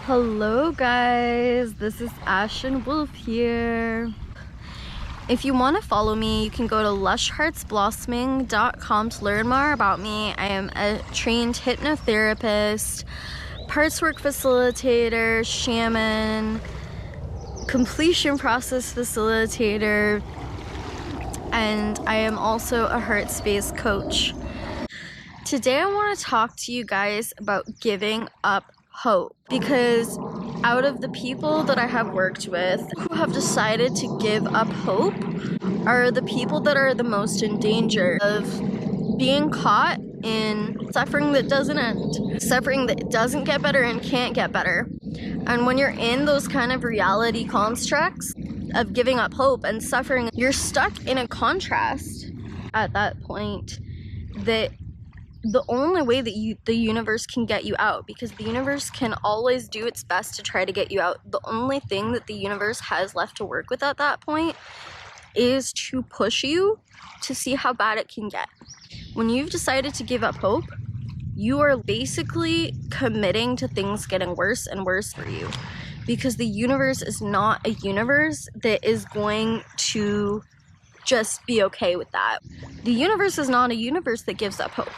Hello guys, this is Ashen Wolf here. If you want to follow me, you can go to lushheartsblossoming.com to learn more about me. I am a trained hypnotherapist, parts work facilitator, shaman, completion process facilitator, and I am also a heart space coach. Today I want to talk to you guys about giving up hope, because out of the people that I have worked with who have decided to give up hope are the people that are the most in danger of being caught in suffering that doesn't end, suffering that doesn't get better and can't get better. And when you're in those kind of reality constructs of giving up hope and suffering, you're stuck in a contrast at that point that the only way that the universe can get you out, because the universe can always do its best to try to get you out, the only thing that the universe has left to work with at that point is to push you to see how bad it can get. When you've decided to give up hope, you are basically committing to things getting worse and worse for you, because the universe is not a universe that is going to just be okay with that. The universe is not a universe that gives up hope.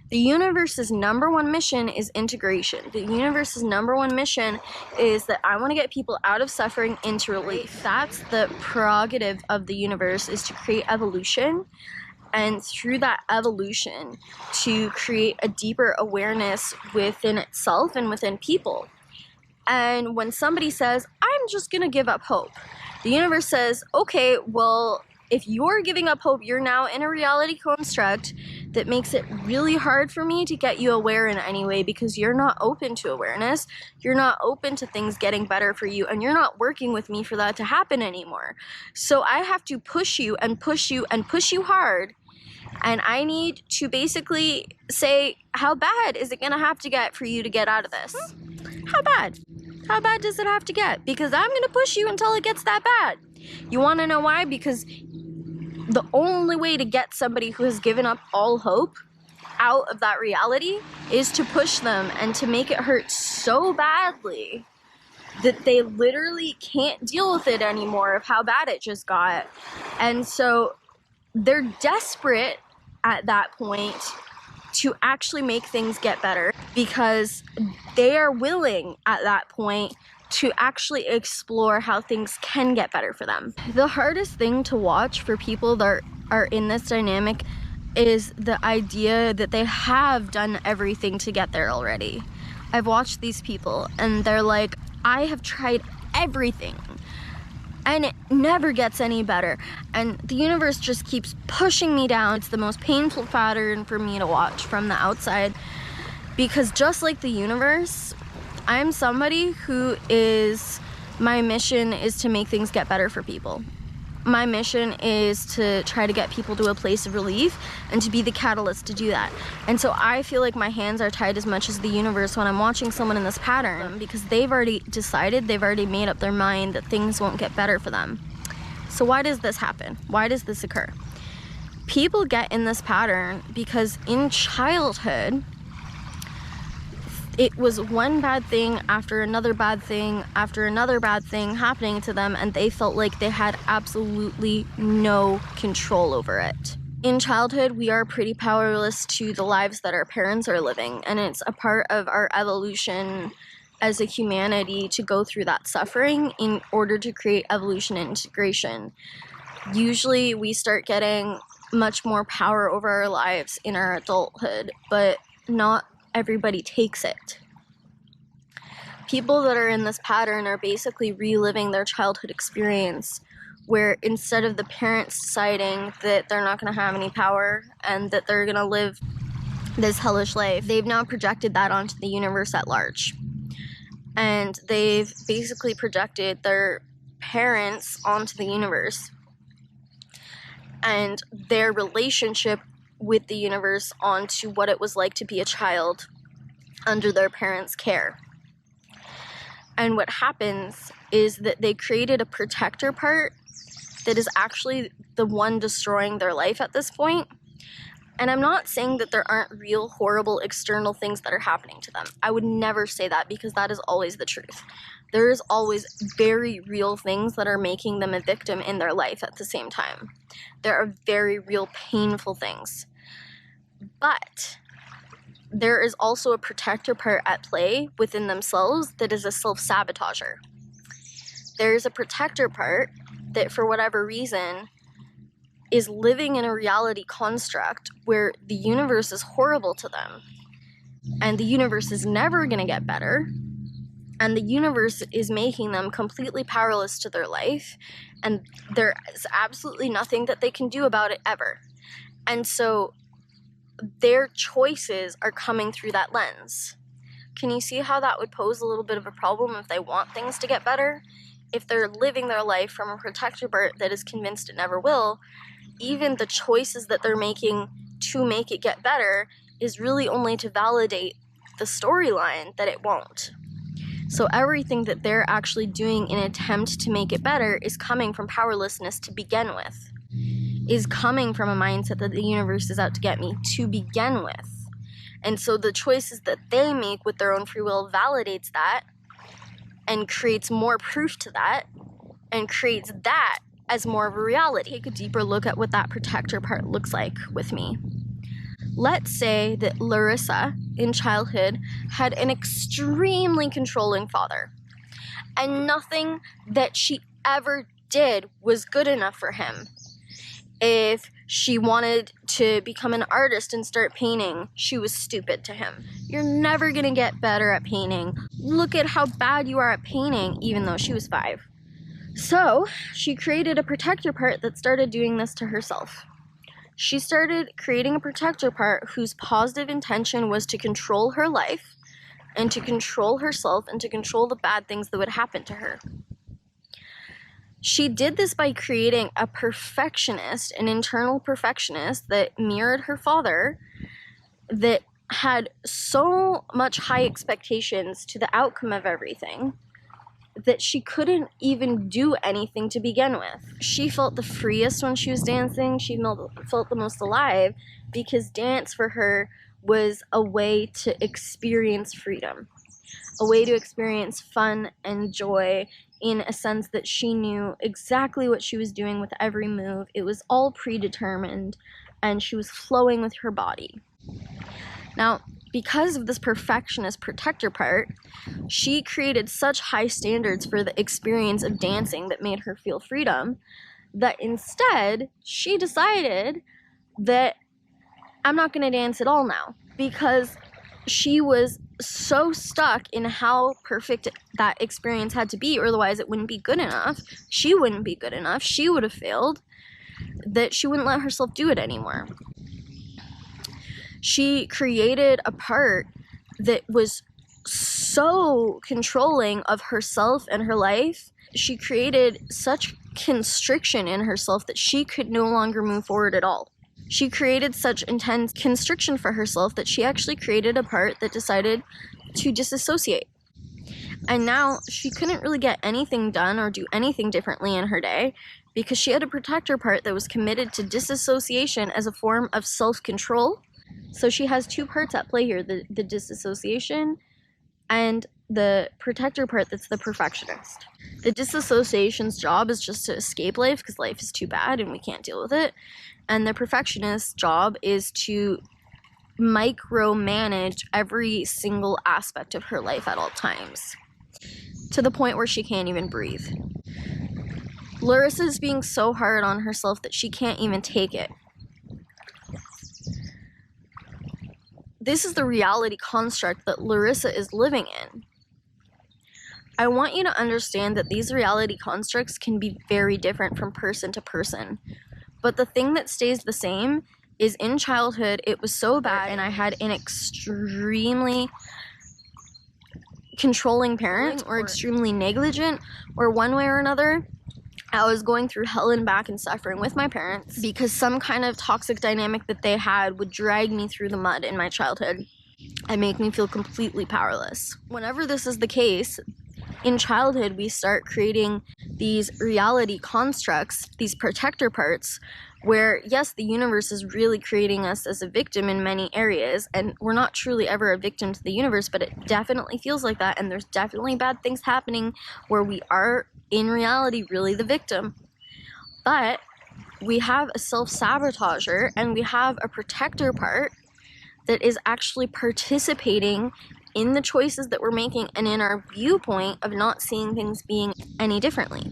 The universe's number one mission is integration. The universe's number one mission is that I want to get people out of suffering into relief. That's the prerogative of the universe, is to create evolution, and through that evolution to create a deeper awareness within itself and within people. And when somebody says, I'm just gonna give up hope, the universe says, okay, well, if you're giving up hope, you're now in a reality construct that makes it really hard for me to get you aware in any way, because you're not open to awareness, you're not open to things getting better for you, and you're not working with me for that to happen anymore. So I have to push you and push you and push you hard, and I need to basically say, how bad is it gonna have to get for you to get out of this? How bad? How bad does it have to get? Because I'm gonna push you until it gets that bad. You wanna know why? Because the only way to get somebody who has given up all hope out of that reality is to push them and to make it hurt so badly that they literally can't deal with it anymore of how bad it just got. And so they're desperate at that point to actually make things get better, because they are willing at that point to actually explore how things can get better for them. The hardest thing to watch for people that are in this dynamic is the idea that they have done everything to get there already. I've watched these people and they're like, I have tried everything and it never gets any better, and the universe just keeps pushing me down. It's the most painful pattern for me to watch from the outside, because just like the universe, I'm somebody who my mission is to make things get better for people. My mission is to try to get people to a place of relief and to be the catalyst to do that. And so I feel like my hands are tied as much as the universe when I'm watching someone in this pattern, because they've already decided, they've already made up their mind that things won't get better for them. So why does this happen? Why does this occur? People get in this pattern because in childhood, it was one bad thing after another bad thing after another bad thing happening to them, and they felt like they had absolutely no control over it. In childhood, we are pretty powerless to the lives that our parents are living, and it's a part of our evolution as a humanity to go through that suffering in order to create evolution and integration. Usually we start getting much more power over our lives in our adulthood, but not everybody takes it. People that are in this pattern are basically reliving their childhood experience, where instead of the parents deciding that they're not going to have any power and that they're going to live this hellish life, they've now projected that onto the universe at large. And they've basically projected their parents onto the universe and their relationship with the universe onto what it was like to be a child under their parents' care. And what happens is that they created a protector part that is actually the one destroying their life at this point. And I'm not saying that there aren't real, horrible external things that are happening to them. I would never say that, because that is always the truth. There is always very real things that are making them a victim in their life at the same time. There are very real, painful things. But there is also a protector part at play within themselves that is a self-sabotager. There is a protector part that, for whatever reason, is living in a reality construct where the universe is horrible to them, and the universe is never going to get better, and the universe is making them completely powerless to their life, and there is absolutely nothing that they can do about it ever. And so their choices are coming through that lens. Can you see how that would pose a little bit of a problem if they want things to get better? If they're living their life from a protector part that is convinced it never will, even the choices that they're making to make it get better is really only to validate the storyline that it won't. So everything that they're actually doing in an attempt to make it better is coming from powerlessness to begin with, is coming from a mindset that the universe is out to get me to begin with. And so the choices that they make with their own free will validates that and creates more proof to that and creates that as more of a reality. Take a deeper look at what that protector part looks like with me. Let's say that Larissa in childhood had an extremely controlling father, and nothing that she ever did was good enough for him. If she wanted to become an artist and start painting, she was stupid to him. You're never gonna get better at painting. Look at how bad you are at painting, even though she was 5. So she created a protector part that started doing this to herself. She started creating a protector part whose positive intention was to control her life and to control herself and to control the bad things that would happen to her. She did this by creating a perfectionist, an internal perfectionist that mirrored her father, that had so much high expectations to the outcome of everything that she couldn't even do anything to begin with. She felt the freest when she was dancing. She felt the most alive because dance for her was a way to experience freedom, a way to experience fun and joy in a sense that she knew exactly what she was doing with every move. It was all predetermined, and she was flowing with her body. Now, because of this perfectionist protector part, she created such high standards for the experience of dancing that made her feel freedom, that instead she decided that I'm not going to dance at all now, because she was so stuck in how perfect that experience had to be, or otherwise it wouldn't be good enough. She wouldn't be good enough. She would have failed, that she wouldn't let herself do it anymore. She created a part that was so controlling of herself and her life. She created such constriction in herself that she could no longer move forward at all. She created such intense constriction for herself that she actually created a part that decided to disassociate. And now she couldn't really get anything done or do anything differently in her day because she had a protector part that was committed to disassociation as a form of self-control. So she has two parts at play here, the disassociation and the protector part that's the perfectionist. The disassociation's job is just to escape life because life is too bad and we can't deal with it. And the perfectionist's job is to micromanage every single aspect of her life at all times, to the point where she can't even breathe. Larissa's being so hard on herself that she can't even take it. This is the reality construct that Larissa is living in. I want you to understand that these reality constructs can be very different from person to person. But the thing that stays the same is in childhood, it was so bad and I had an extremely controlling parent or extremely negligent, or one way or another, I was going through hell and back and suffering with my parents because some kind of toxic dynamic that they had would drag me through the mud in my childhood and make me feel completely powerless. Whenever this is the case, in childhood, we start creating these reality constructs, these protector parts, where yes, the universe is really creating us as a victim in many areas, and we're not truly ever a victim to the universe, but it definitely feels like that, and there's definitely bad things happening where we are in reality really the victim. But we have a self-sabotager and we have a protector part that is actually participating in the choices that we're making and in our viewpoint of not seeing things being any differently.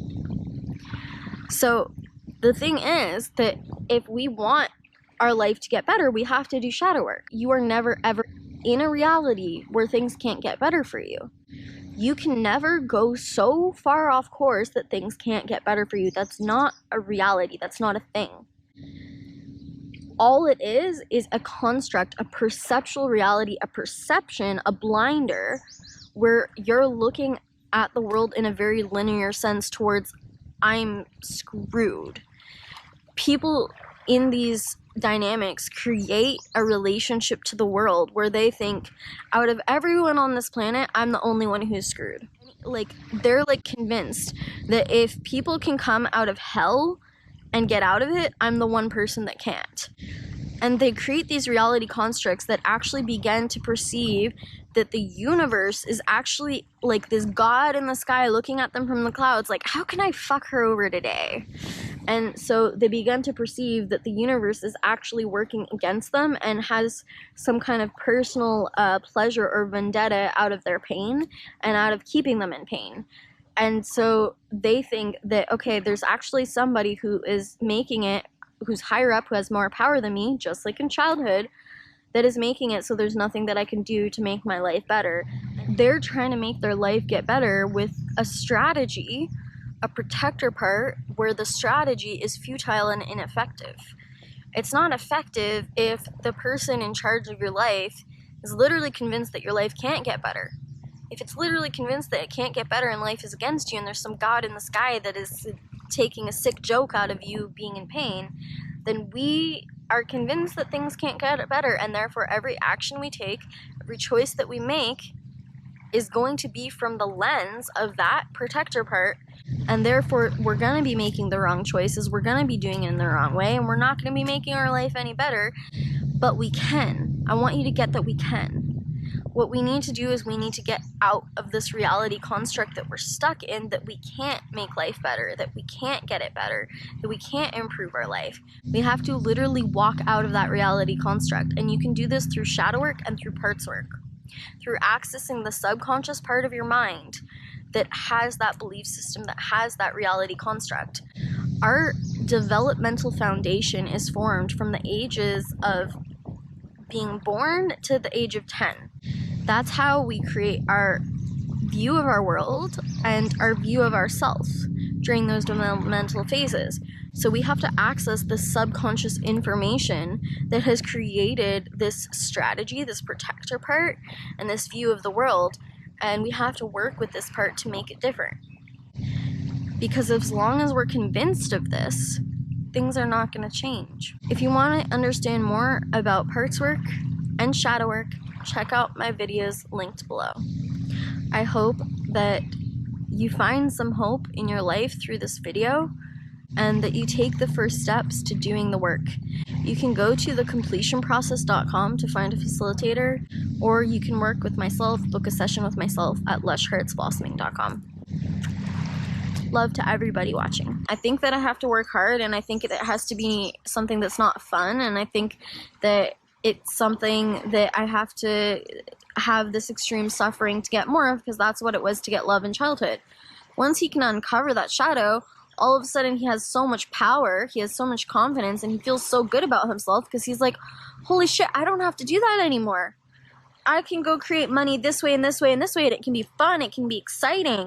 So the thing is that if we want our life to get better, we have to do shadow work. You are never ever in a reality where things can't get better for you. You can never go so far off course that things can't get better for you. That's not a reality. That's not a thing. All it is a construct, a perceptual reality, a perception, a blinder, where you're looking at the world in a very linear sense towards, I'm screwed. People in these dynamics create a relationship to the world where they think, out of everyone on this planet, I'm the only one who's screwed. Like, they're like convinced that if people can come out of hell and get out of it, I'm the one person that can't. And they create these reality constructs that actually begin to perceive that the universe is actually like this God in the sky looking at them from the clouds, like, how can I fuck her over today? And so they begin to perceive that the universe is actually working against them and has some kind of personal pleasure or vendetta out of their pain and out of keeping them in pain. And so they think that, okay, there's actually somebody who is making it, who's higher up, who has more power than me, just like in childhood, that is making it so there's nothing that I can do to make my life better. They're trying to make their life get better with a strategy, a protector part, where the strategy is futile and ineffective. It's not effective if the person in charge of your life is literally convinced that your life can't get better. If it's literally convinced that it can't get better and life is against you and there's some God in the sky that is taking a sick joke out of you being in pain, then we are convinced that things can't get better, and therefore every action we take, every choice that we make is going to be from the lens of that protector part, and therefore we're going to be making the wrong choices, we're going to be doing it in the wrong way, and we're not going to be making our life any better. But we can. I want you to get that we can. What we need to do is we need to get out of this reality construct that we're stuck in, that we can't make life better, that we can't get it better, that we can't improve our life. We have to literally walk out of that reality construct, and you can do this through shadow work and through parts work, through accessing the subconscious part of your mind that has that belief system, that has that reality construct. Our developmental foundation is formed from the ages of being born to the age of 10. That's how we create our view of our world and our view of ourselves during those developmental phases. So we have to access the subconscious information that has created this strategy, this protector part, and this view of the world, and we have to work with this part to make it different. Because as long as we're convinced of this, things are not going to change. If you want to understand more about parts work and shadow work, check out my videos linked below. I hope that you find some hope in your life through this video and that you take the first steps to doing the work. You can go to thecompletionprocess.com to find a facilitator, or you can work with myself, book a session with myself at lushheartsblossoming.com. Love to everybody watching. I think that I have to work hard, and I think it has to be something that's not fun, and I think that it's something that I have to have this extreme suffering to get more of, because that's what it was to get love in childhood. Once he can uncover that shadow, all of a sudden he has so much power, he has so much confidence, and he feels so good about himself because he's like, holy shit, I don't have to do that anymore. I can go create money this way and this way and this way, and it can be fun, it can be exciting.